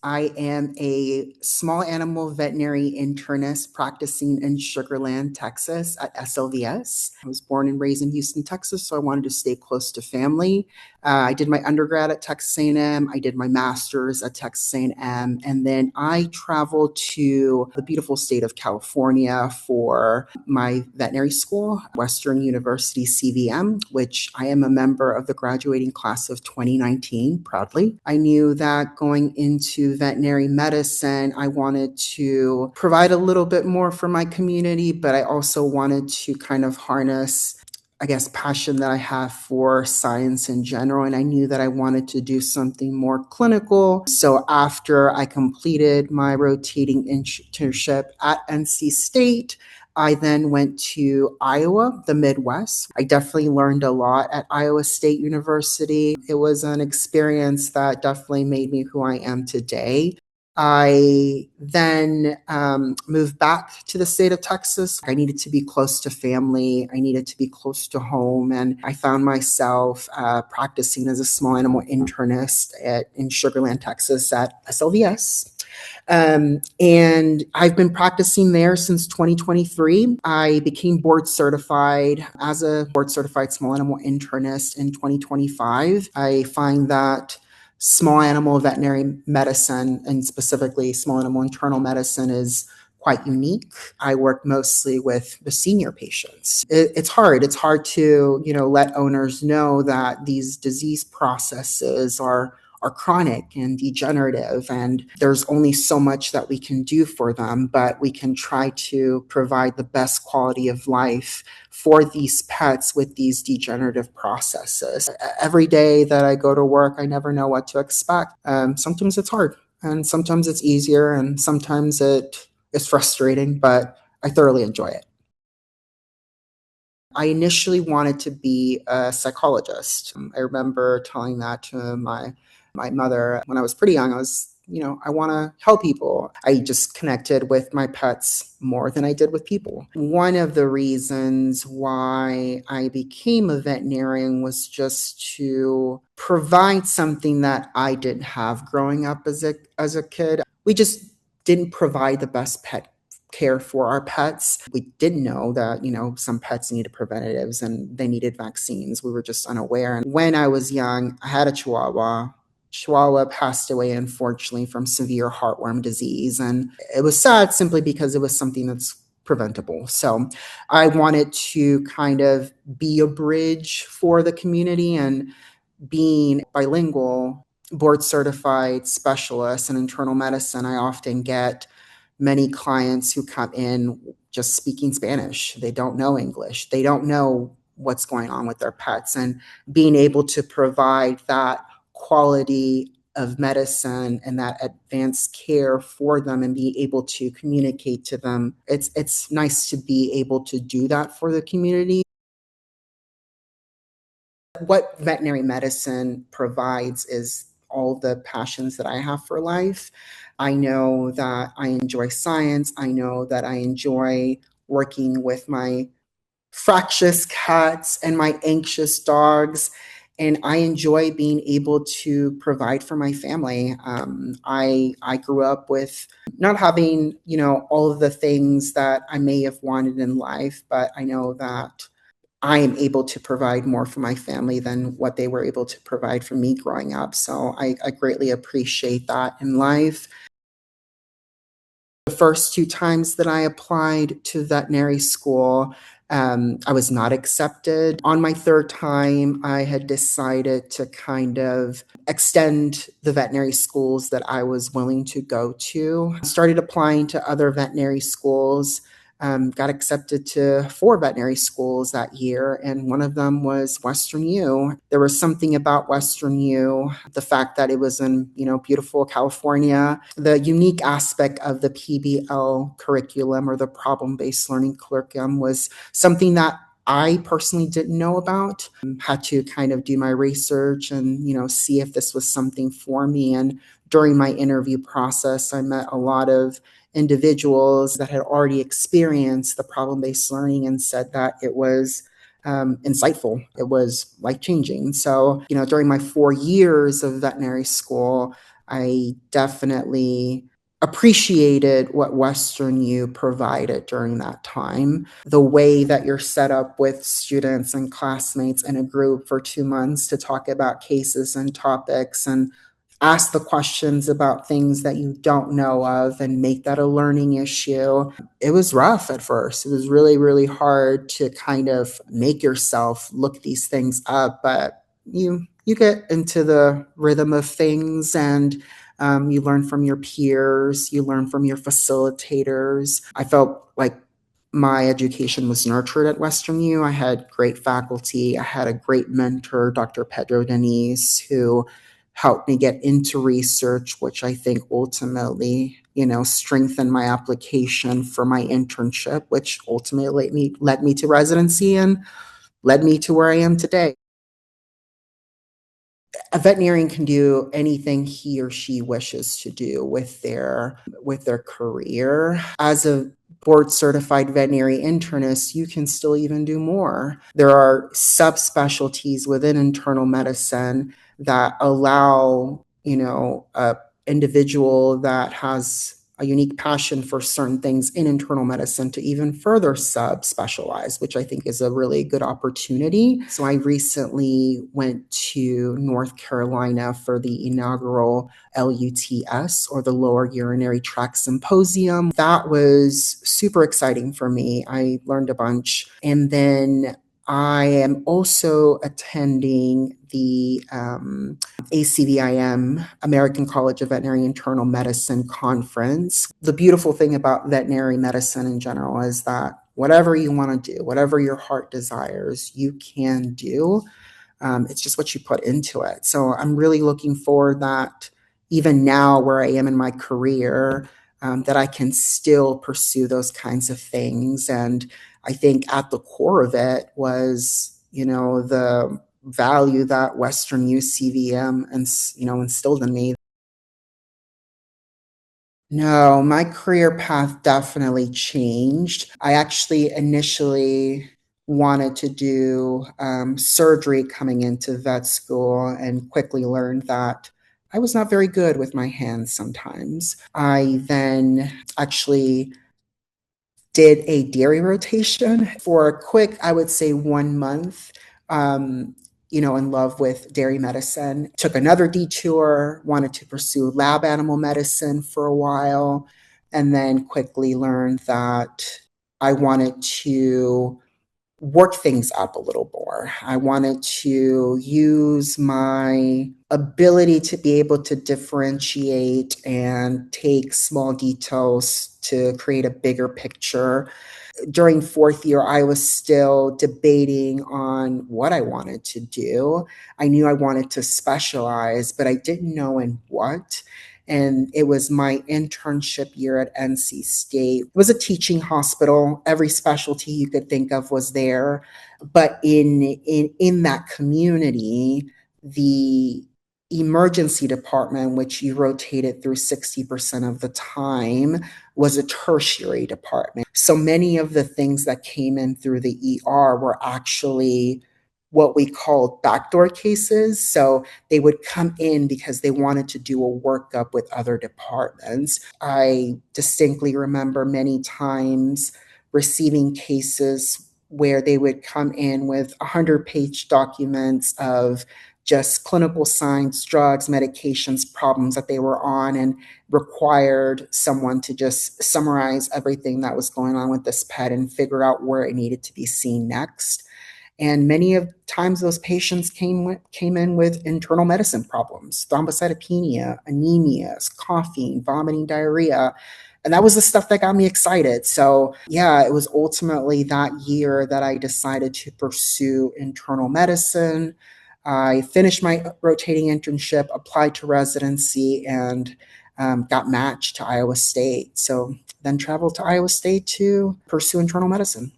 I am a small animal veterinary internist practicing in Sugar Land, Texas at SLVS. I was born and raised in Houston, Texas, so I wanted to stay close to family. I did my undergrad at Texas A&M. I did my master's at Texas A&M, and then I traveled to the beautiful state of California for my veterinary school, Western University CVM, which I am a member of the graduating class of 2019, proudly. I knew that going into veterinary medicine, I wanted to provide a little bit more for my community, but I also wanted to kind of harness passion that I have for science in general. And I knew that I wanted to do something more clinical. So after I completed my rotating internship at NC State, I then went to Iowa, the Midwest. I definitely learned a lot at Iowa State University. It was an experience that definitely made me who I am today. I then moved back to the state of Texas. I needed to be close to family. I needed to be close to home. And I found myself practicing as a small animal internist in Sugar Land, Texas at SLVS. And I've been practicing there since 2023. I became board certified as a board certified small animal internist in 2025. I find that small animal veterinary medicine, and specifically small animal internal medicine, is quite unique. I work mostly with the senior patients. It's hard. It's hard to, let owners know that these disease processes are chronic and degenerative, and there's only so much that we can do for them, but we can try to provide the best quality of life for these pets with these degenerative processes. Every day that I go to work, I never know what to expect. Sometimes it's hard, and sometimes it's easier, and sometimes it is frustrating, but I thoroughly enjoy it. I initially wanted to be a psychologist. I remember telling that to my mother when I was pretty young. I want to help people. I just connected with my pets more than I did with people. One of the reasons why I became a veterinarian was just to provide something that I didn't have growing up as a kid. We just didn't provide the best pet care for our pets. We didn't know that, some pets needed preventatives and they needed vaccines. We were just unaware. And when I was young, I had a Chihuahua. Chihuahua passed away, unfortunately, from severe heartworm disease. And it was sad simply because it was something that's preventable. So I wanted to kind of be a bridge for the community, and being bilingual, board certified specialist in internal medicine, I often get many clients who come in just speaking Spanish. They don't know English. They don't know what's going on with their pets. And being able to provide that quality of medicine and that advanced care for them and be able to communicate to them, it's nice to be able to do that for the community. What veterinary medicine provides is all the passions that I have for life. I know that I enjoy science. I know that I enjoy working with my fractious cats and my anxious dogs. And I enjoy being able to provide for my family. I grew up with not having, all of the things that I may have wanted in life, but I know that I am able to provide more for my family than what they were able to provide for me growing up. So I greatly appreciate that in life. The first 2 times that I applied to veterinary school, I was not accepted. On my 3rd time, I had decided to kind of extend the veterinary schools that I was willing to go to. I started applying to other veterinary schools. Got accepted to 4 veterinary schools that year, and one of them was WesternU. There was something about WesternU, the fact that it was in, beautiful California, the unique aspect of the PBL curriculum, or the problem-based learning curriculum, was something that I personally didn't know about. Had to kind of do my research and, see if this was something for me. And during my interview process, I met a lot of individuals that had already experienced the problem-based learning and said that it was insightful. It was life-changing. So, during my 4 years of veterinary school, I definitely appreciated what Western U provided during that time. The way that you're set up with students and classmates in a group for 2 months to talk about cases and topics and ask the questions about things that you don't know of and make that a learning issue. It was rough at first. It was really, really hard to kind of make yourself look these things up, but you get into the rhythm of things and you learn from your peers, you learn from your facilitators. I felt like my education was nurtured at Western U. I had great faculty. I had a great mentor, Dr. Pedro Denise, who helped me get into research, which I think ultimately, strengthened my application for my internship, which ultimately led me to residency and led me to where I am today. A veterinarian can do anything he or she wishes to do with their career. As a board certified veterinary internist, you can still even do more. There are subspecialties within internal medicine that allow, a individual that has a unique passion for certain things in internal medicine to even further subspecialize, which I think is a really good opportunity. So I recently went to North Carolina for the inaugural LUTS, or the Lower Urinary Tract Symposium. That was super exciting for me. I learned a bunch. And then I am also attending the ACVIM, American College of Veterinary Internal Medicine Conference. The beautiful thing about veterinary medicine in general is that whatever you want to do, whatever your heart desires, you can do. It's just what you put into it. So I'm really looking forward that even now where I am in my career, that I can still pursue those kinds of things. And I think at the core of it was, the value that WesternU CVM and instilled in me. No, my career path definitely changed. I actually initially wanted to do surgery coming into vet school and quickly learned that I was not very good with my hands sometimes. I then actually did a dairy rotation for a quick, I would say, 1 month. In love with dairy medicine. Took another detour, wanted to pursue lab animal medicine for a while, and then quickly learned that I wanted to work things up a little more. I wanted to use my ability to be able to differentiate and take small details to create a bigger picture. During fourth year, I was still debating on what I wanted to do. I knew I wanted to specialize, but I didn't know in what. And it was my internship year at NC State. It was a teaching hospital. Every specialty you could think of was there. But in that community, the emergency department, which you rotated through 60% of the time, was a tertiary department. So many of the things that came in through the ER were actually what we called backdoor cases. So they would come in because they wanted to do a workup with other departments. I distinctly remember many times receiving cases where they would come in with 100-page documents of just clinical signs, drugs, medications, problems that they were on, and required someone to just summarize everything that was going on with this pet and figure out where it needed to be seen next. And many of times those patients came in with internal medicine problems, thrombocytopenia, anemias, coughing, vomiting, diarrhea. And that was the stuff that got me excited. So yeah, it was ultimately that year that I decided to pursue internal medicine. I finished my rotating internship, applied to residency, and got matched to Iowa State. So then traveled to Iowa State to pursue internal medicine.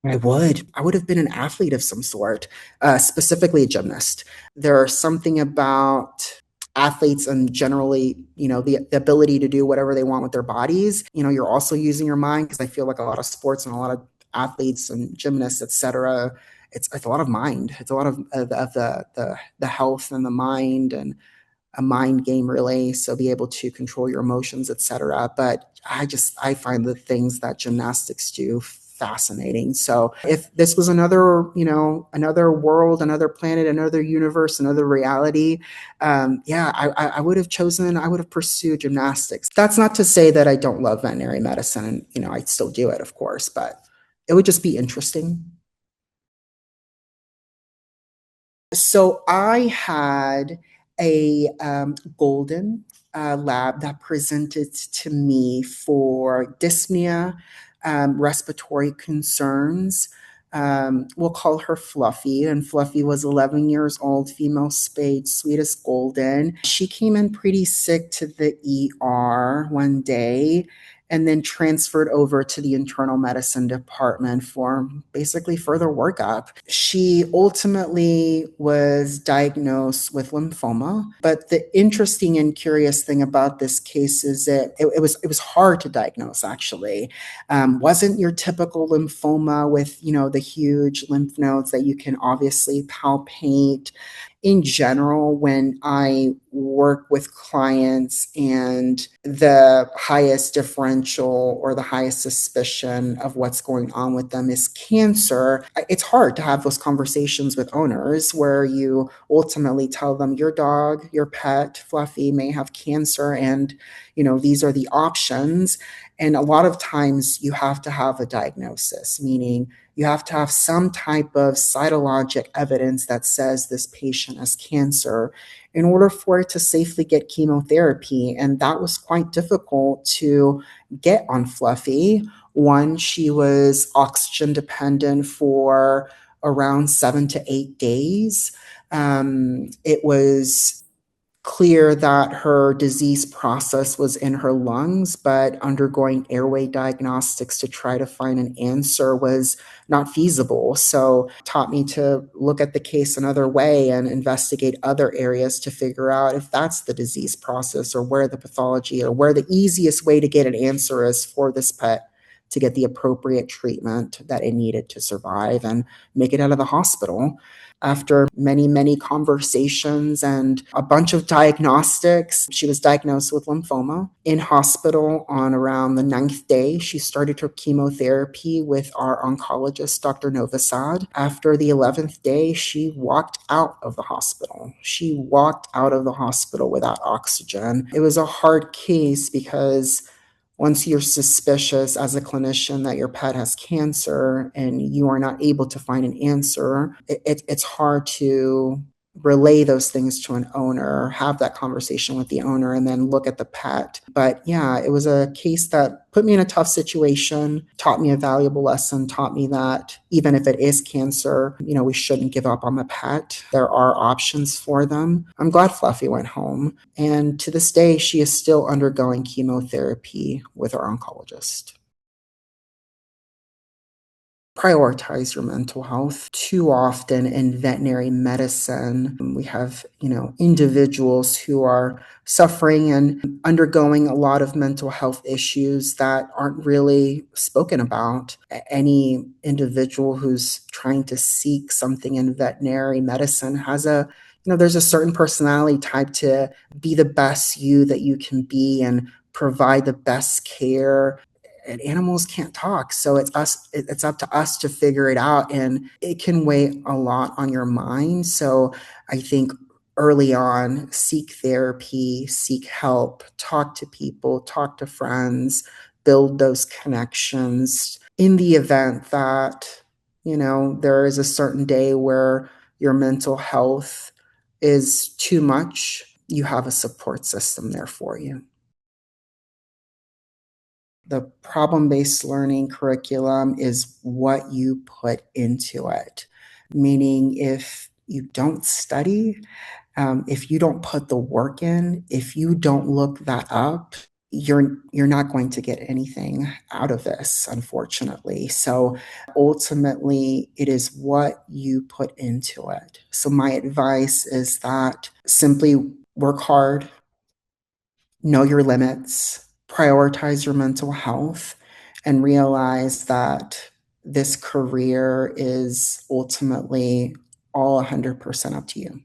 I would have been an athlete of some sort, specifically a gymnast. There's something about athletes and generally, the ability to do whatever they want with their bodies. You're also using your mind because I feel like a lot of sports and a lot of athletes and gymnasts, etc., it's a lot of mind. It's a lot of the health and the mind, and a mind game really. So be able to control your emotions, etc. But I find the things that gymnastics do fascinating. So if this was another, another world, another planet, another universe, another reality, yeah, I would have chosen, I would have pursued gymnastics. That's not to say that I don't love veterinary medicine, and I still do it, of course, but it would just be interesting. So I had a golden lab that presented to me for dyspnea, respiratory concerns. We'll call her Fluffy, and Fluffy was 11 years old, female spayed, sweetest golden. She came in pretty sick to the ER one day, and then transferred over to the internal medicine department for basically further workup. She ultimately was diagnosed with lymphoma, but the interesting and curious thing about this case is that it was hard to diagnose. Actually, wasn't your typical lymphoma with the huge lymph nodes that you can obviously palpate. In general, when I work with clients and the highest differential or the highest suspicion of what's going on with them is cancer, it's hard to have those conversations with owners where you ultimately tell them your dog, your pet, Fluffy, may have cancer, and these are the options. And a lot of times you have to have a diagnosis, meaning you have to have some type of cytologic evidence that says this patient has cancer in order for it to safely get chemotherapy. And that was quite difficult to get on Fluffy. One, she was oxygen dependent for around 7 to 8 days. It was clear that her disease process was in her lungs, but undergoing airway diagnostics to try to find an answer was not feasible. So taught me to look at the case another way and investigate other areas to figure out if that's the disease process, or where the pathology, or where the easiest way to get an answer is for this pet to get the appropriate treatment that it needed to survive and make it out of the hospital. After many, many conversations and a bunch of diagnostics, she was diagnosed with lymphoma. In hospital on around the ninth day, she started her chemotherapy with our oncologist, Dr. Novasad. After the 11th day, she walked out of the hospital. She walked out of the hospital without oxygen. It was a hard case because once you're suspicious as a clinician that your pet has cancer and you are not able to find an answer, it's hard to relay those things to an owner, have that conversation with the owner, and then look at the pet. But yeah, it was a case that put me in a tough situation, taught me a valuable lesson, taught me that even if it is cancer, we shouldn't give up on the pet. There are options for them. I'm glad Fluffy went home. And to this day, she is still undergoing chemotherapy with our oncologist. Prioritize your mental health. Too often in veterinary medicine, we have, individuals who are suffering and undergoing a lot of mental health issues that aren't really spoken about. Any individual who's trying to seek something in veterinary medicine has there's a certain personality type to be the best you that you can be and provide the best care. And animals can't talk, so it's up to us to figure it out, and it can weigh a lot on your mind. So I think early on, seek therapy, seek help, talk to people, talk to friends, build those connections. In the event that there is a certain day where your mental health is too much, you have a support system there for you. The problem-based learning curriculum is what you put into it. Meaning, if you don't study, if you don't put the work in, if you don't look that up, you're not going to get anything out of this, unfortunately. So ultimately, it is what you put into it. So my advice is that simply work hard, know your limits, prioritize your mental health, and realize that this career is ultimately all 100% up to you.